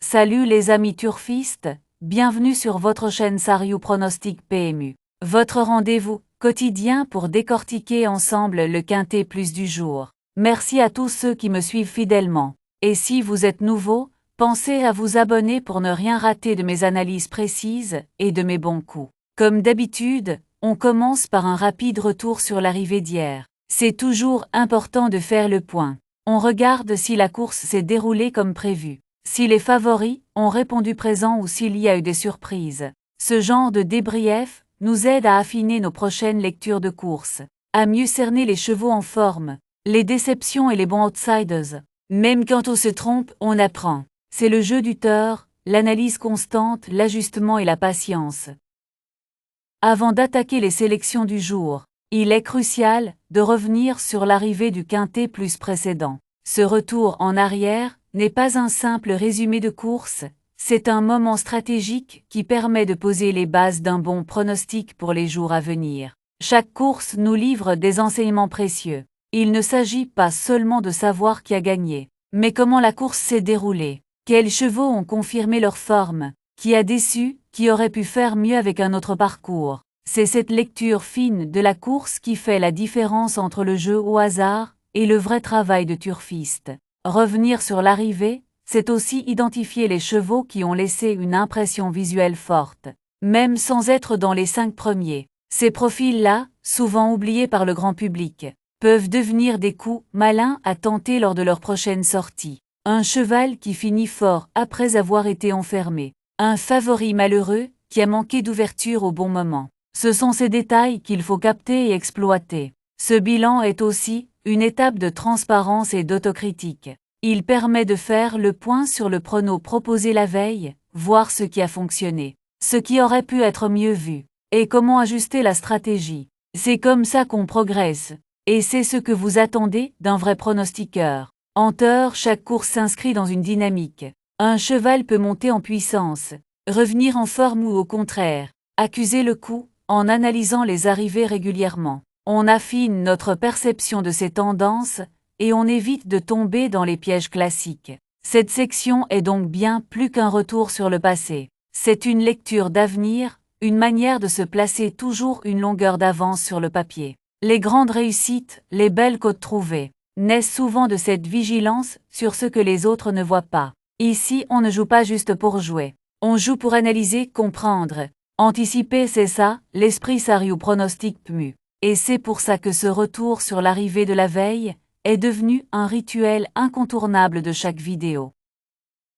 Salut les amis turfistes, bienvenue sur votre chaîne Sariou Pronostic PMU. Votre rendez-vous quotidien pour décortiquer ensemble le quintet plus du jour. Merci à tous ceux qui me suivent fidèlement. Et si vous êtes nouveau, pensez à vous abonner pour ne rien rater de mes analyses précises et de mes bons coups. Comme d'habitude, on commence par un rapide retour sur l'arrivée d'hier. C'est toujours important de faire le point. On regarde si la course s'est déroulée comme prévu, si les favoris ont répondu présent ou s'il y a eu des surprises. Ce genre de débrief nous aide à affiner nos prochaines lectures de course, à mieux cerner les chevaux en forme, les déceptions et les bons outsiders. Même quand on se trompe, on apprend. C'est le jeu du tort, l'analyse constante, l'ajustement et la patience. Avant d'attaquer les sélections du jour, il est crucial de revenir sur l'arrivée du quintet plus précédent. Ce retour en arrière n'est pas un simple résumé de course, c'est un moment stratégique qui permet de poser les bases d'un bon pronostic pour les jours à venir. Chaque course nous livre des enseignements précieux. Il ne s'agit pas seulement de savoir qui a gagné, mais comment la course s'est déroulée, quels chevaux ont confirmé leur forme, qui a déçu, qui aurait pu faire mieux avec un autre parcours. C'est cette lecture fine de la course qui fait la différence entre le jeu au hasard et le vrai travail de turfiste. Revenir sur l'arrivée, c'est aussi identifier les chevaux qui ont laissé une impression visuelle forte, même sans être dans les 5 premiers. Ces profils-là, souvent oubliés par le grand public, peuvent devenir des coups malins à tenter lors de leur prochaine sortie. Un cheval qui finit fort après avoir été enfermé. Un favori malheureux qui a manqué d'ouverture au bon moment. Ce sont ces détails qu'il faut capter et exploiter. Ce bilan est aussi une étape de transparence et d'autocritique. Il permet de faire le point sur le prono proposé la veille, voir ce qui a fonctionné, ce qui aurait pu être mieux vu, et comment ajuster la stratégie. C'est comme ça qu'on progresse, et c'est ce que vous attendez d'un vrai pronostiqueur. En tort, chaque course s'inscrit dans une dynamique. Un cheval peut monter en puissance, revenir en forme ou au contraire, accuser le coup, en analysant les arrivées régulièrement. On affine notre perception de ces tendances, et on évite de tomber dans les pièges classiques. Cette section est donc bien plus qu'un retour sur le passé. C'est une lecture d'avenir, une manière de se placer toujours une longueur d'avance sur le papier. Les grandes réussites, les belles côtes trouvées, naissent souvent de cette vigilance sur ce que les autres ne voient pas. Ici, on ne joue pas juste pour jouer. On joue pour analyser, comprendre. Anticiper, c'est ça, l'esprit Sariou Pronostic PMU. Et c'est pour ça que ce retour sur l'arrivée de la veille est devenu un rituel incontournable de chaque vidéo.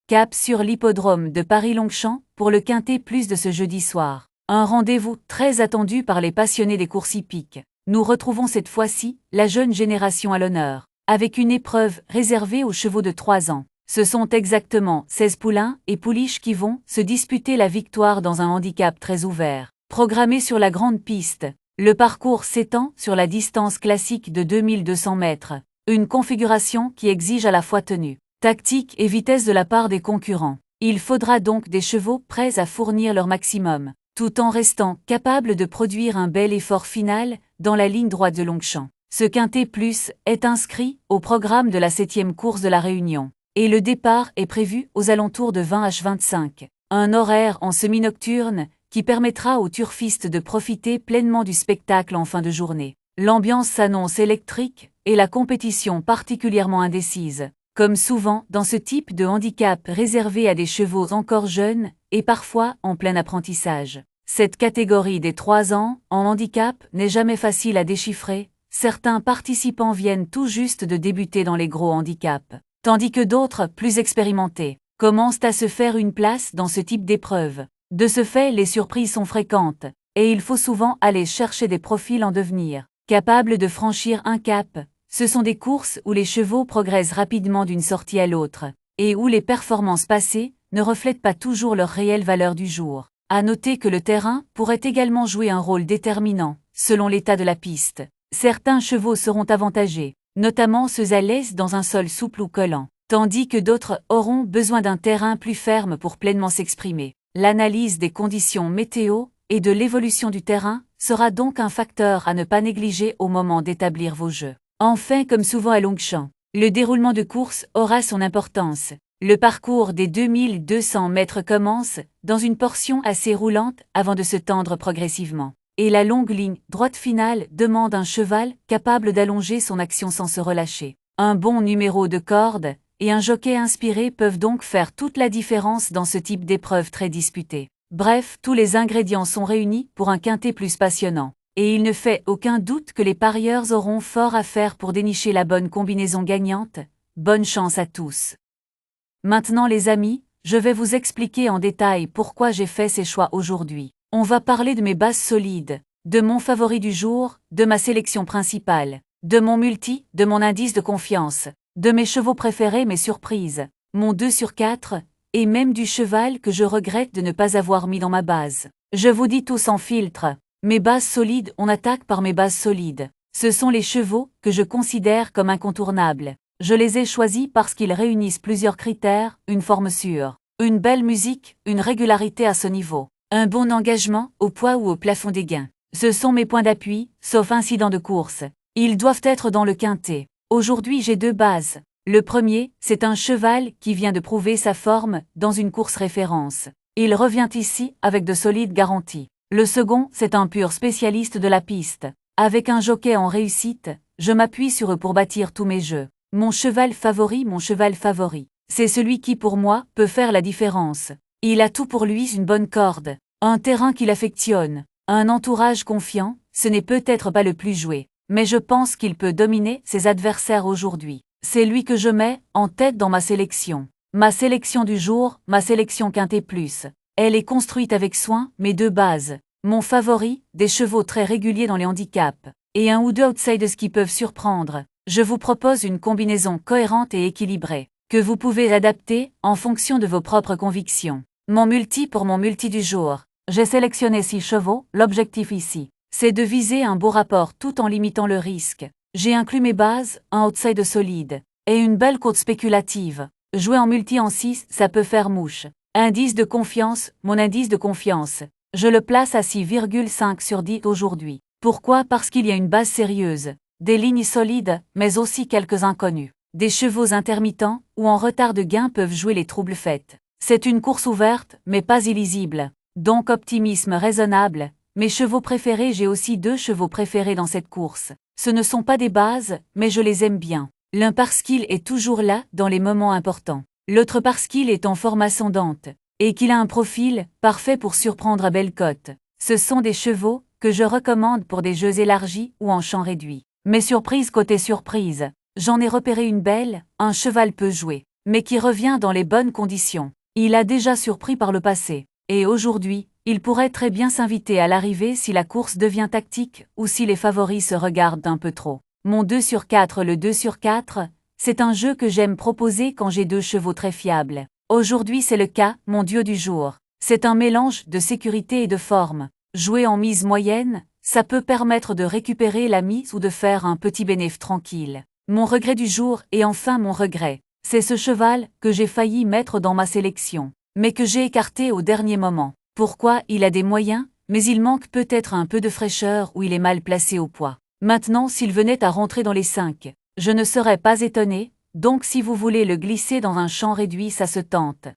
Cap sur l'hippodrome de Paris-Longchamp pour le quintet plus de ce jeudi soir. Un rendez-vous très attendu par les passionnés des courses hippiques. Nous retrouvons cette fois-ci la jeune génération à l'honneur, avec une épreuve réservée aux chevaux de 3 ans. Ce sont exactement 16 poulains et pouliches qui vont se disputer la victoire dans un handicap très ouvert. Programmé sur la grande piste, le parcours s'étend sur la distance classique de 2200 mètres, une configuration qui exige à la fois tenue, tactique et vitesse de la part des concurrents. Il faudra donc des chevaux prêts à fournir leur maximum, tout en restant capables de produire un bel effort final dans la ligne droite de Longchamp. Ce quintet plus est inscrit au programme de la 7e course de la Réunion. Et le départ est prévu aux alentours de 20h25. Un horaire en semi-nocturne qui permettra aux turfistes de profiter pleinement du spectacle en fin de journée. L'ambiance s'annonce électrique et la compétition particulièrement indécise, comme souvent dans ce type de handicap réservé à des chevaux encore jeunes et parfois en plein apprentissage. Cette catégorie des 3 ans en handicap n'est jamais facile à déchiffrer. Certains participants viennent tout juste de débuter dans les gros handicaps, tandis que d'autres, plus expérimentés, commencent à se faire une place dans ce type d'épreuve. De ce fait, les surprises sont fréquentes, et il faut souvent aller chercher des profils en devenir, capables de franchir un cap. Ce sont des courses où les chevaux progressent rapidement d'une sortie à l'autre, et où les performances passées ne reflètent pas toujours leur réelle valeur du jour. À noter que le terrain pourrait également jouer un rôle déterminant, selon l'état de la piste. Certains chevaux seront avantagés, notamment ceux à l'aise dans un sol souple ou collant, tandis que d'autres auront besoin d'un terrain plus ferme pour pleinement s'exprimer. L'analyse des conditions météo et de l'évolution du terrain sera donc un facteur à ne pas négliger au moment d'établir vos jeux. Enfin, comme souvent à Longchamp, le déroulement de course aura son importance. Le parcours des 2200 mètres commence, dans une portion assez roulante, avant de se tendre progressivement. Et la longue ligne droite finale demande un cheval capable d'allonger son action sans se relâcher. Un bon numéro de corde et un jockey inspiré peuvent donc faire toute la différence dans ce type d'épreuve très disputée. Bref, tous les ingrédients sont réunis pour un quintet plus passionnant. Et il ne fait aucun doute que les parieurs auront fort à faire pour dénicher la bonne combinaison gagnante. Bonne chance à tous. Maintenant les amis, je vais vous expliquer en détail pourquoi j'ai fait ces choix aujourd'hui. On va parler de mes bases solides, de mon favori du jour, de ma sélection principale, de mon multi, de mon indice de confiance, de mes chevaux préférés, mes surprises, mon 2 sur 4, et même du cheval que je regrette de ne pas avoir mis dans ma base. Je vous dis tout sans filtre. Mes bases solides, on attaque par mes bases solides. Ce sont les chevaux que je considère comme incontournables. Je les ai choisis parce qu'ils réunissent plusieurs critères, une forme sûre, une belle musique, une régularité à ce niveau, un bon engagement au poids ou au plafond des gains. Ce sont mes points d'appui, sauf incident de course. Ils doivent être dans le quintet. Aujourd'hui j'ai 2 bases. Le premier, c'est un cheval qui vient de prouver sa forme dans une course référence. Il revient ici avec de solides garanties. Le second, c'est un pur spécialiste de la piste. Avec un jockey en réussite, je m'appuie sur eux pour bâtir tous mes jeux. Mon cheval favori, c'est celui qui pour moi peut faire la différence. Il a tout pour lui, une bonne corde, un terrain qu'il affectionne, un entourage confiant, ce n'est peut-être pas le plus joué, mais je pense qu'il peut dominer ses adversaires aujourd'hui. C'est lui que je mets en tête dans ma sélection. Ma sélection du jour, ma sélection quintet plus. Elle est construite avec soin, mes 2 bases. Mon favori, des chevaux très réguliers dans les handicaps, et un ou 2 outsiders qui peuvent surprendre. Je vous propose une combinaison cohérente et équilibrée, que vous pouvez adapter en fonction de vos propres convictions. Mon multi pour mon multi du jour. J'ai sélectionné 6 chevaux, l'objectif ici, c'est de viser un beau rapport tout en limitant le risque. J'ai inclus mes bases, un outsider solide, et une belle cote spéculative. Jouer en multi en 6, ça peut faire mouche. Indice de confiance, mon indice de confiance. Je le place à 6,5 sur 10 aujourd'hui. Pourquoi? Parce qu'il y a une base sérieuse, des lignes solides, mais aussi quelques inconnus. Des chevaux intermittents ou en retard de gain peuvent jouer les troubles faits. C'est une course ouverte, mais pas illisible. Donc optimisme raisonnable. Mes chevaux préférés, j'ai aussi 2 chevaux préférés dans cette course. Ce ne sont pas des bases, mais je les aime bien. L'un parce qu'il est toujours là dans les moments importants. L'autre parce qu'il est en forme ascendante, et qu'il a un profil parfait pour surprendre à belle cote. Ce sont des chevaux que je recommande pour des jeux élargis ou en champ réduit. Mais surprise côté surprise, j'en ai repéré une belle, un cheval peu joué, mais qui revient dans les bonnes conditions. Il a déjà surpris par le passé, et aujourd'hui, il pourrait très bien s'inviter à l'arrivée si la course devient tactique ou si les favoris se regardent un peu trop. Mon 2 sur 4, le 2 sur 4, c'est un jeu que j'aime proposer quand j'ai 2 chevaux très fiables. Aujourd'hui c'est le cas, mon duo du jour. C'est un mélange de sécurité et de forme. Jouer en mise moyenne, ça peut permettre de récupérer la mise ou de faire un petit bénéfice tranquille. Mon regret du jour, et enfin mon regret, c'est ce cheval que j'ai failli mettre dans ma sélection, mais que j'ai écarté au dernier moment. Pourquoi? Il a des moyens, mais il manque peut-être un peu de fraîcheur ou il est mal placé au poids. Maintenant s'il venait à rentrer dans les 5, je ne serais pas étonné, donc si vous voulez le glisser dans un champ réduit ça se tente.